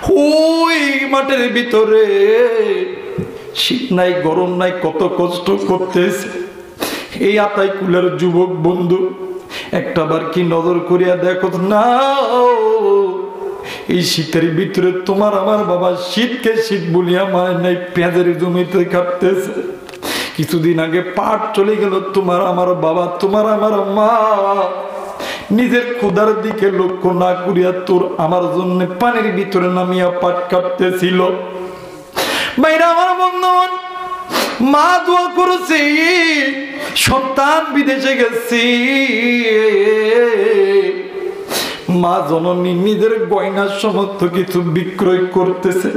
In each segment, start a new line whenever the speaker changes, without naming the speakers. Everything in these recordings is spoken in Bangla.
ওই মাঠের ভিতরে শীত নাই গরম নাই, কত কষ্ট করতেছে। এই আতাই কুলের যুবক বন্ধু একটাবার কি নজর করিয়া দেখো না, এই শীতের ভিতরে তোমার আমার বাবা শীতকে শীত বলিয়া মানে নাই, পেঁয়াজের জমিতে কাটতেছে। কিছুদিন আগে পাট চলে গেল তোমার আমার বাবা, তোমার আমার মা নিজের ক্ষুধার দিকে লক্ষ্য না করিয়া তোর আমার জন্য পানির ভিতরে নামিয়া পাট কাটতেছিল। বাইরে আমার বন্ধন মা দোয়া করেছে, সন্তান বিদেশে গেছে, মা জননী নিজের গয়নার সমস্ত কিছু বিক্রয় করতেছে।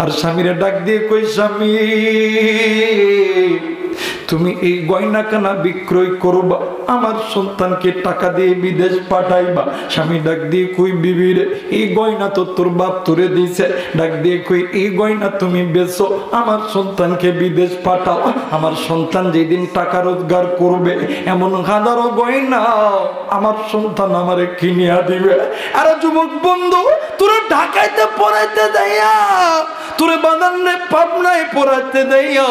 আর স্বামীরা ডাক দিয়ে কই, স্বামী তুমি এই গয়না কেনা বিক্রয় করবা, আমার সন্তানকে টাকা দিয়ে বিদেশ পাঠাইবা। স্বামী ডাক দিয়ে কই, বিবি রে এই গয়না তো তোর বাপ তোরে দিছে, ডাক দিয়ে কই এই গয়না তুমি বেচো, আমার সন্তানকে বিদেশ পাঠাও। আমার সন্তান যেদিন টাকা রোজগার করবে এমন হাজারো গয়না আমার সন্তান আমারে কিনিয়া দিবে। আর যুবক বন্ধু তোরে ঢাকাইতে পড়াইতে দেয়া, তোরে বাদানে পাবনায় পড়াইতে দেয়া,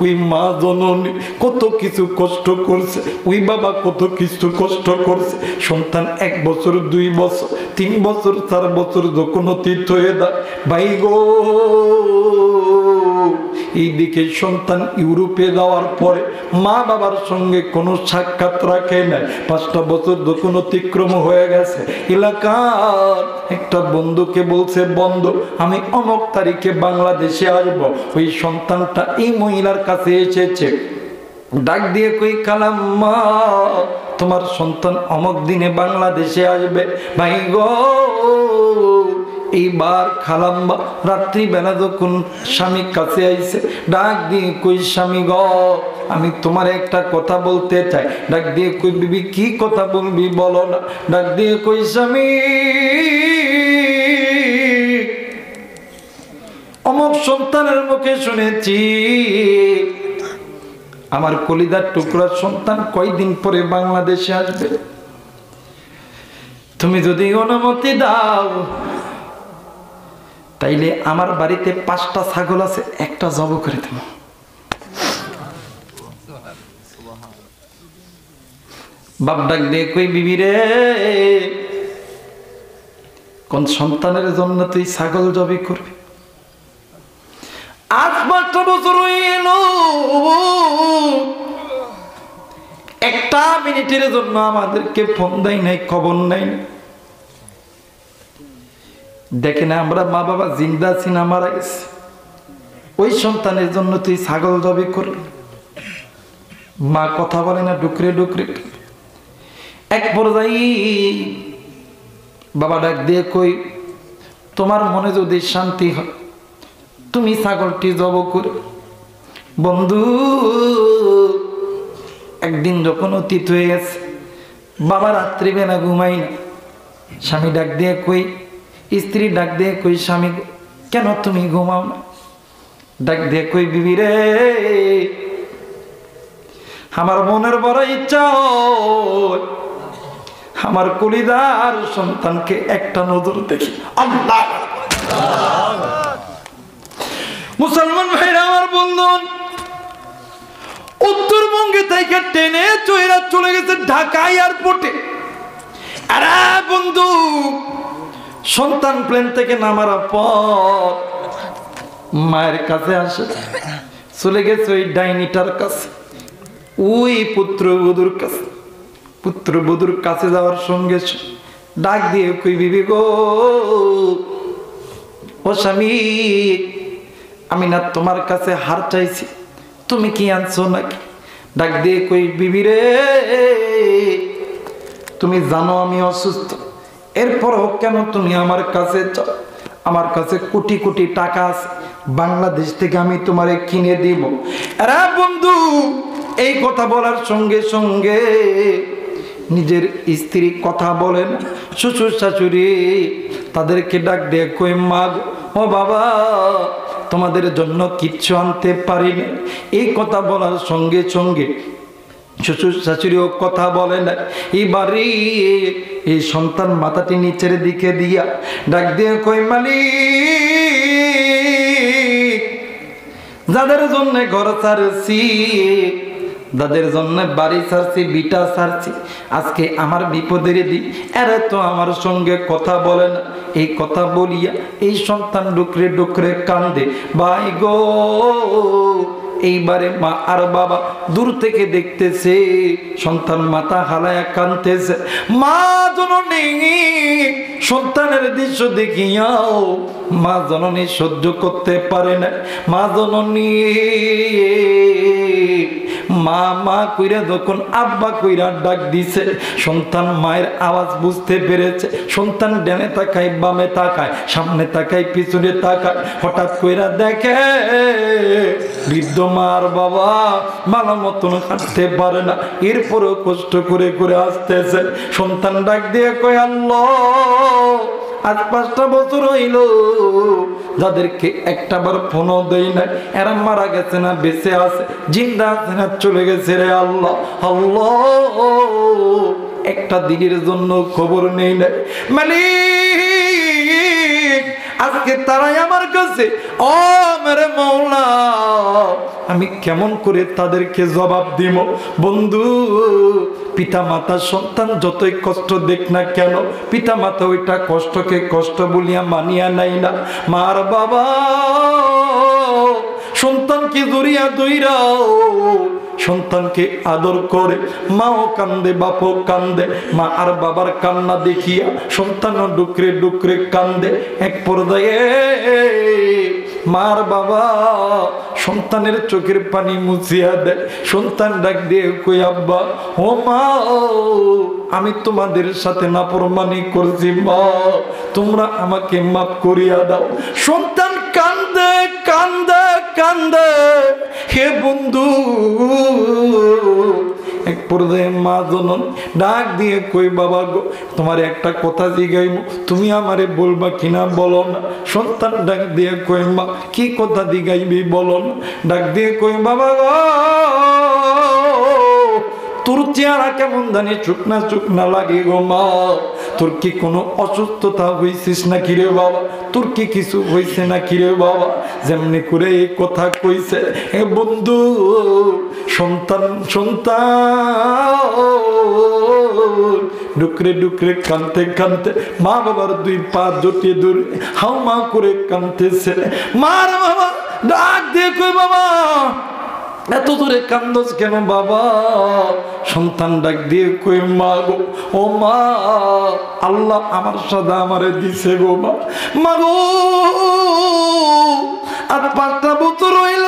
ওই মা জননী কত কিছু কষ্ট করছে, ওই বাবা কত কিছু কষ্ট করছে। সন্তান 1 বছর 2 বছর 3 বছর 4 বছর যখন অতীত হয়ে যায়, ভাই গো এইদিকে সন্তান ইউরোপে যাওয়ার পরে মা বাবার সঙ্গে কোনো সাক্ষাৎ রাখে নাই। 5টা বছর যখন অতিক্রম হয়ে গেছে, এলাকার একটা বন্ধুকে বলছে, বন্ধু আমি অমুক তারিখে বাংলাদেশে আসবো। ওই সন্তানটা এই মহিলার কাছে এসেছে, ডাক দিয়ে কই, কালাম্মা তোমার সন্তান অমুক দিনে বাংলাদেশে আসবে। ভাই গো এইবার খালাম্মা রাত্রিবেলা যখন স্বামীর কাছে আইছে, ডাক দিয়ে কই, স্বামী গো আমি তোমার একটা কথা বলতে চাই। ডাক দিয়ে কই, বিবি কি কথা বলবি বলো না। ডাক দিয়ে কই, স্বামী অমুক সন্তানের মুখে শুনেছি আমার কলিজার টুকরা সন্তান কয়দিন পরে বাংলাদেশে আসবে, তুমি যদি অনুমতি দাও তাইলে আমার বাড়িতে 5টা ছাগল আছে, একটা জব করে দেব। বাপ ডাক দিয়ে কই, বিবি রে কোন সন্তানের জন্য তুই ছাগল জবি করবি? আজ 5টা বছর হয়ে এলো, একটা মিনিটের জন্য আমাদেরকে ফোন দেয় নাই, খবর নাই। দেখে না আমরা মা বাবা জিন্দা আছি না মারা গেছে, ওই সন্তানের জন্য তুই ছাগল জবি করবি? মা কথা বলে না, ডুকরে ডুকরে। এক পর্যায়ে বাবা ডাক দিয়ে কই, তোমার মনে যদি শান্তি হয় তুমি ছাগলটি জব করে। বন্ধু একদিন যখন অতীত হয়ে গেছে, বাবা রাত্রিবেলা ঘুমাই না। স্বামী ডাক দিয়ে কই, স্ত্রী ডাক দিয়ে কই, স্বামী কেন তুমি ঘুমাও না? ডাক দিয়ে কই, বিবি রে আমার মনের বড় ইচ্ছা আমার কলিজার সন্তানকে একটা নজর দেখি। আল্লাহ মুসলমান ভাইরা আমার বন্ধন, উত্তরবঙ্গে থেকে ট্রেনে চলে গেছে ঢাকা এয়ারপোর্টে। আরে বন্ধু সন্তান প্লেন থেকে নামার পর মায়ের কাছে আসে, চলে গেছে ওই ডাইনিটার কাছে, ওই পুত্রবধূর কাছে। পুত্রবধূর কাছে যাওয়ার সঙ্গে ডাক দিয়ে কই, বিবি গো ও স্বামী আমি না তোমার কাছে হার চাইছি, তুমি কি আনছো নাকি? ডাক দিয়ে কই, বিবি রে তুমি জানো আমি অসুস্থ, এরপরও কেন তুমি আমার কাছে চাও? আমার কাছে কোটি কোটি টাকা আছে, বাংলাদেশ থেকে আমি তোমারে কিনে দিব। আরে বন্ধু এই কথা বলার সঙ্গে সঙ্গে নিজের স্ত্রী কথা বলেন, শ্বশুর শাশুড়ি তাদেরকে ডাক দিয়ে কই, মা ও বাবা তোমাদের জন্য কিচ্ছু আনতে পারিনি। এই কথা বলার সঙ্গে সঙ্গে শ্বশুর শাশুড়িও কথা বলে না। এবারে এই সন্তান মাথাটি নিচের দিকে দিয়া ডাক দিয়ে কই মালিক, যাদের জন্য ঘর ছাড়ছি, যাদের জন্য বাড়ি ছাড়ছি, বিটা ছাড়ছি, আজকে আমার বিপদের দিন, এরা তো আমার সঙ্গে কথা বলে না। এই কথা বলিয়া এই সন্তান ডুকরে ডুকরে কান্দে। ভাই গো, এইবারে মা আর বাবা দূর থেকে দেখতেছে, সন্তান মাথা হালায়া কাঁদতেছে। মা জননী সন্তানের দৃশ্য দেখিয়াও মা জননী সহ্য করতে পারে না। মা জননী মা মা কইরা যখন আব্বা কইরা ডাক দিছে, সন্তান মায়ের আওয়াজ বুঝতে পেরেছে। সন্তান ডানে তাকায়, বামে তাকায়, সামনে তাকায়, পিছনে তাকায়, হঠাৎ কইরা দেখে বৃদ্ধ মা আর বাবা ভালো মতন হাঁটতে পারে না, এরপরেও কষ্ট করে করে আসতেছে। সন্তান ডাক দিয়ে কয় আল্লাহ, আজ 5টা বছর হইল যাদেরকে একটাবার ফোনও দেই নাই, এরা মারা গেছে না বেঁচে আছে, জিন্দা আছে না চলে গেছে রে আল্লাহ। আল্লাহ, একটা দিনের জন্য খবর নেই নাই। মালিক, আজকে তারাই আমার কাছে, ও মেরে মওলা, আমি কেমন করে তাদেরকে জবাব দিব? বন্ধু, পিতা মাতা সন্তান যতই কষ্ট দেখ না কেন, পিতা মাতা ওইটা কষ্টকে কষ্ট বলিয়া মানিয়া নাই না। মার বাবা সন্তানকে জড়িয়া দইরাও, সন্তানকে আদর করে, মাও কান্দে, বাপও কান্দে। মা আর বাবার কান্না দেখিয়া সন্তানও ডুকরে ডুকরে কান্দে। এক পর্যায়ে মার বাবা সন্তানের চোখের পানি মুছিয়া দেয়। সন্তান ডাক দিয়ে কই আব্বা, ও মা, আমি তোমাদের সাথে নাফরমানি করছি মা, তোমরা আমাকে মাফ করিয়া দাও। সন্তান কান্দে কান্দে কান্দে। হে বন্ধু, এক পর্যায়ে মা জনন ডাক দিয়ে কই বাবা গো, তোমার একটা কথা জিগাইব, তুমি আমারে বলবা কিনা বলো না। সন্তান ডাক দিয়ে কই মা, কি কথা জিগাইবি বলো না। ডাক দিয়ে কই বাবা গো, তোর চেহারা কেমন জানি শুকনা শুকনা লাগে গো মা, তোর কি কোনো অসুস্থতা হয়েছিস না কিরে বাবা? তোর কি কিছু হয়েছে না কিরে বাবা? যেমনি করে এই কথা কইছে, হে বন্ধু, সন্তান ডুকরে ডুকরে কানতে কানতে মা বাবার 2 পা জটিয়ে দূরে হাউ মা করে কানতেছে। মার বাবা ডাক দিয়ে কই বাবা, এত দূরে কান্দস কেন বাবা? সন্তান ডাক দিয়ে কই মা গো, ও মা, আল্লাহ আমার সাদা আমারে দিছে গো মা। মা গো, আর 5টা বছর হইল,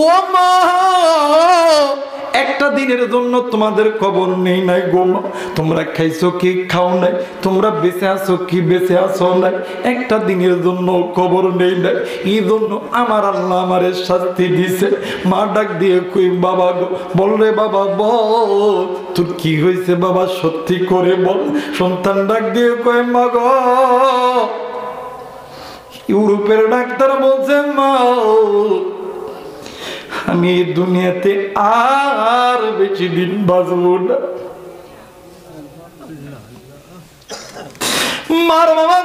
ও মা, একটা দিনের জন্য তোমাদের খবর নেই নাই গো মা। তোমরা খাইছো কি খাও নাই, তোমরা বেঁচে আছো কি বেঁচে আছো নাই, একটা দিনের জন্য খবর নেই নাই। এই জন্য আমার আল্লাহ আমারে শাস্তি দিছে। মা ডাক দিয়ে কই বাবা গো, বল রে বাবা বল, তোর কি হয়েছে বাবা, সত্যি করে বল। সন্তান ডাক দিয়ে কই মা গো, ইউরোপের ডাক্তার বলছে মা, আমি এই দুনিয়াতে আর বেশি দিন বাঁচবো না। মার বাবা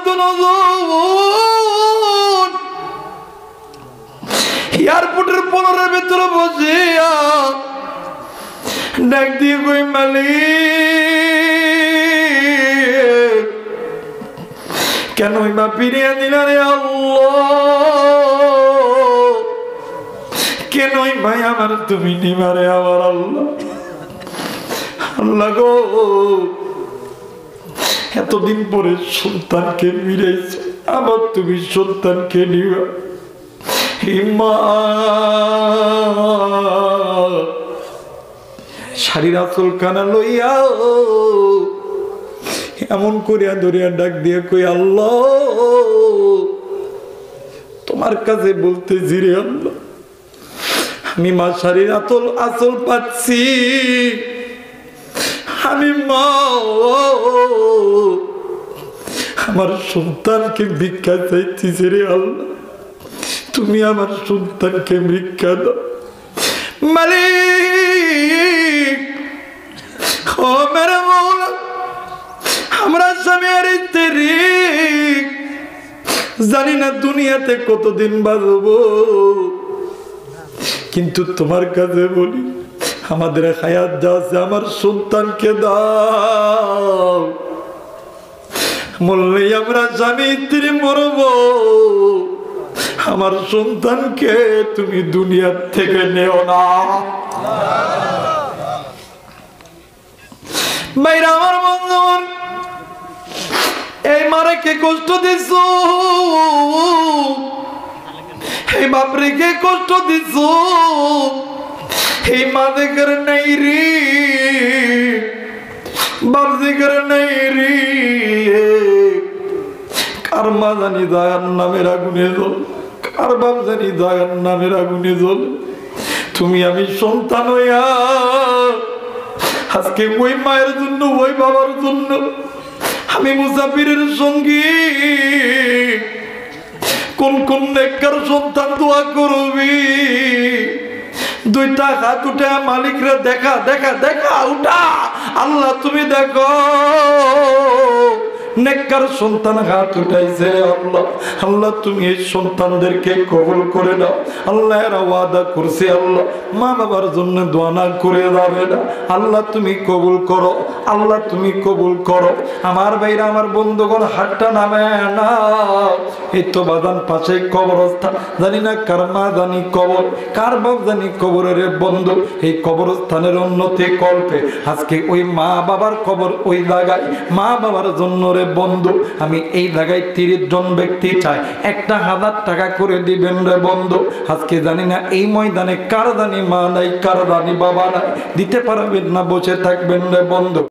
এয়ারপোর্টের পনেরোর ভেতরে বসে ডাক দিয়ে কই মালিক, কেন মা ফিরিয়ে দিল রে আল্লাহ, কেন ভাই আমার তুমি নিবারে আমার আল্লাহ। আল্লাহ গো, এতদিন পরে সন্তানকে ফিরেছ, আবার তুমি সন্তানকে নিবা। মা শাড়ির আঁচল কানা লইয়া এমন করিয়া ধরিয়া ডাক দিয়ে কই আল্লাহ, তোমার কাছে বলতে জিরে আল্লাহ, আমি মা শাড়ির আঁচল পাচ্ছি, আমি মা আমার সন্তানকে ভিক্ষা চাইতেছি রে আল্লাহ, তুমি আমার সন্তানকে ভিক্ষা দাও। মালিক, ও মেরে মওলা, আমরা স্বামী আর স্ত্রী জানি না দুনিয়াতে কতদিন বাঁচবো, কিন্তু তোমার কাছে বলি আমাদের হায়াত যা আছে আমার সন্তানকে দাও। বললেই আমরা স্বামী স্ত্রী মরব, আমার সন্তানকে তুমি দুনিয়ার থেকে নেও না। ভাইরা আমার বন্ধুগণ, এই মারে কে কষ্ট দিছ, এই বাপরে কে কষ্ট দিছ, এই মা দেখে নাই রে, বাপ দেখে নাই রে। কার মা জানি দয়ার নামের আগুনে জ্বল, কার বাপ জানি দয়ার নামের আগুনে জ্বল। তুমি আমি সন্তান হইয়া আজকে ওই মায়ের জন্য ওই বাবার জন্য আমি মুসাফিরের সঙ্গী। কোন কোন নেককার সন্তান দোয়া করবি? দুইটা হাত উঠে মালিকরা দেখা দেখা দেখা উঠা, আল্লাহ তুমি দেখো। নেককার সন্তান হাত উঠাইছে, আল্লাহ আল্লাহ তুমি এই সন্তানদেরকে কবুল করে দাও। আল্লাহ এরা ওয়াদা করছে আল্লাহ মা বাবার জন্য দোয়া না করে যাবে না। আল্লাহ তুমি কবুল করো, আল্লাহ তুমি কবুল করো। আমার ভাইরা আমার বন্ধুগণ হাতটা নামে না। এই তো বাদান পাশে কবরস্থান, জানি না কার মা জানি কবর, কার বাপ জানি কবরের বন্ধু। এই কবরস্থানের উন্নতি কল্পে আজকে ওই মা বাবার কবর ওই জায়গায়, মা বাবার জন্য রে বন্ধু আমি এই জায়গায় 30 জন ব্যক্তি চাই, 1000 টাকা করে দিবেন রে বন্ধু। আজকে জানি না এই ময়দানে কার জানি মা নাই, কার জানি বাবা নাই, দিতে পারবেন না, বসে থাকবেন রে বন্ধু।